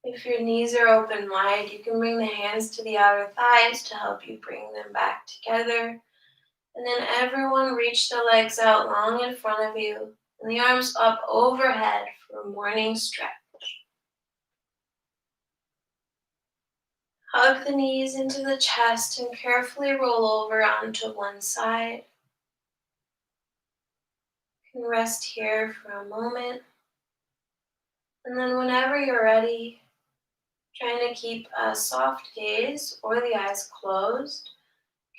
If your knees are open wide, you can bring the hands to the outer thighs to help you bring them back together. And then everyone reach the legs out long in front of you and the arms up overhead for a morning stretch. Hug the knees into the chest and carefully roll over onto one side. You can rest here for a moment. And then whenever you're ready, trying to keep a soft gaze or the eyes closed,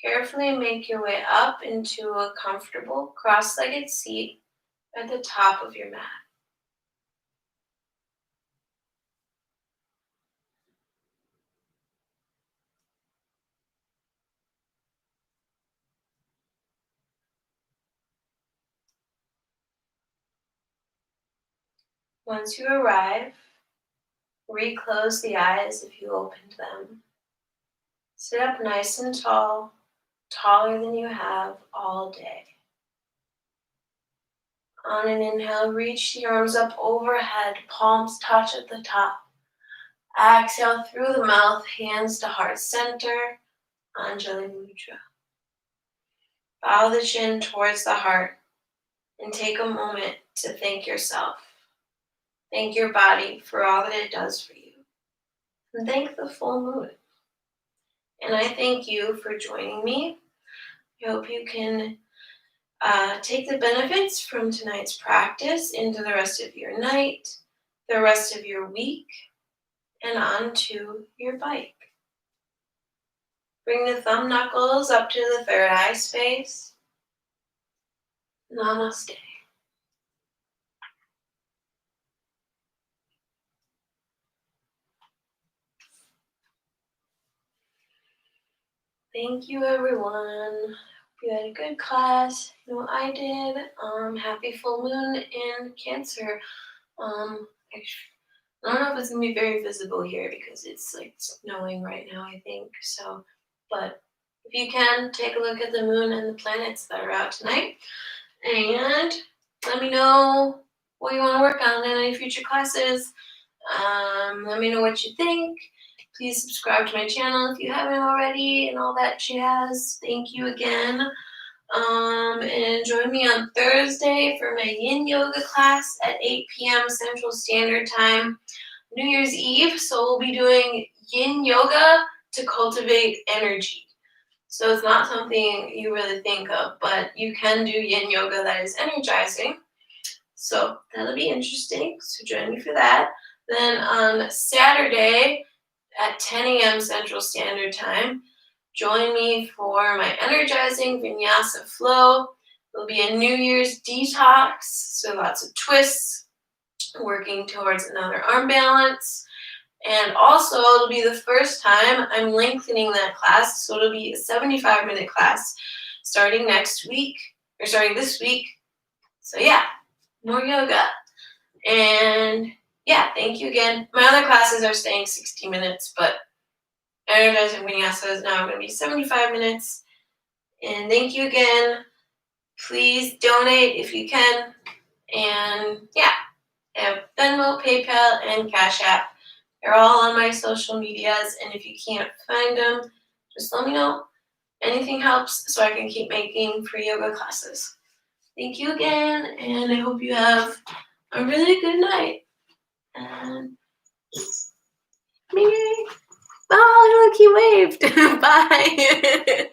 carefully make your way up into a comfortable cross-legged seat at the top of your mat. Once you arrive, reclose the eyes if you opened them. Sit up nice and tall, taller than you have all day. On an inhale, reach the arms up overhead, palms touch at the top. Exhale through the mouth, hands to heart center, Anjali Mudra. Bow the chin towards the heart and take a moment to thank yourself. Thank your body for all that it does for you. And thank the full moon. And I thank you for joining me. I hope you can take the benefits from tonight's practice into the rest of your night, the rest of your week, and onto your bike. Bring the thumb knuckles up to the third eye space. Namaste. Thank you, everyone. You had a good class. You know, I did. Happy full moon in Cancer. I don't know if it's gonna be very visible here because it's like snowing right now, I think. So, but if you can, take a look at the moon and the planets that are out tonight, and let me know what you want to work on in any future classes. Let me know what you think. Please subscribe to my channel if you haven't already and all that jazz. Thank you again. And join me on Thursday for my yin yoga class at 8 p.m. Central Standard Time, New Year's Eve. So we'll be doing yin yoga to cultivate energy. So it's not something you really think of, but you can do yin yoga that is energizing. So that'll be interesting. So join me for that. Then on Saturday at 10 a.m. Central Standard Time, join me for my energizing Vinyasa Flow. It'll be a New Year's detox, so lots of twists, working towards another arm balance. And also, it'll be the first time I'm lengthening that class, so it'll be a 75-minute class starting this week. So yeah, more yoga. And yeah, thank you again. My other classes are staying 60 minutes, but Energizing Vinyasa is now going to be 75 minutes. And thank you again. Please donate if you can. And yeah, I have Venmo, PayPal, and Cash App. They're all on my social medias. And if you can't find them, just let me know. Anything helps so I can keep making free yoga classes. Thank you again. And I hope you have a really good night. And me. Oh, look, he waved. Bye.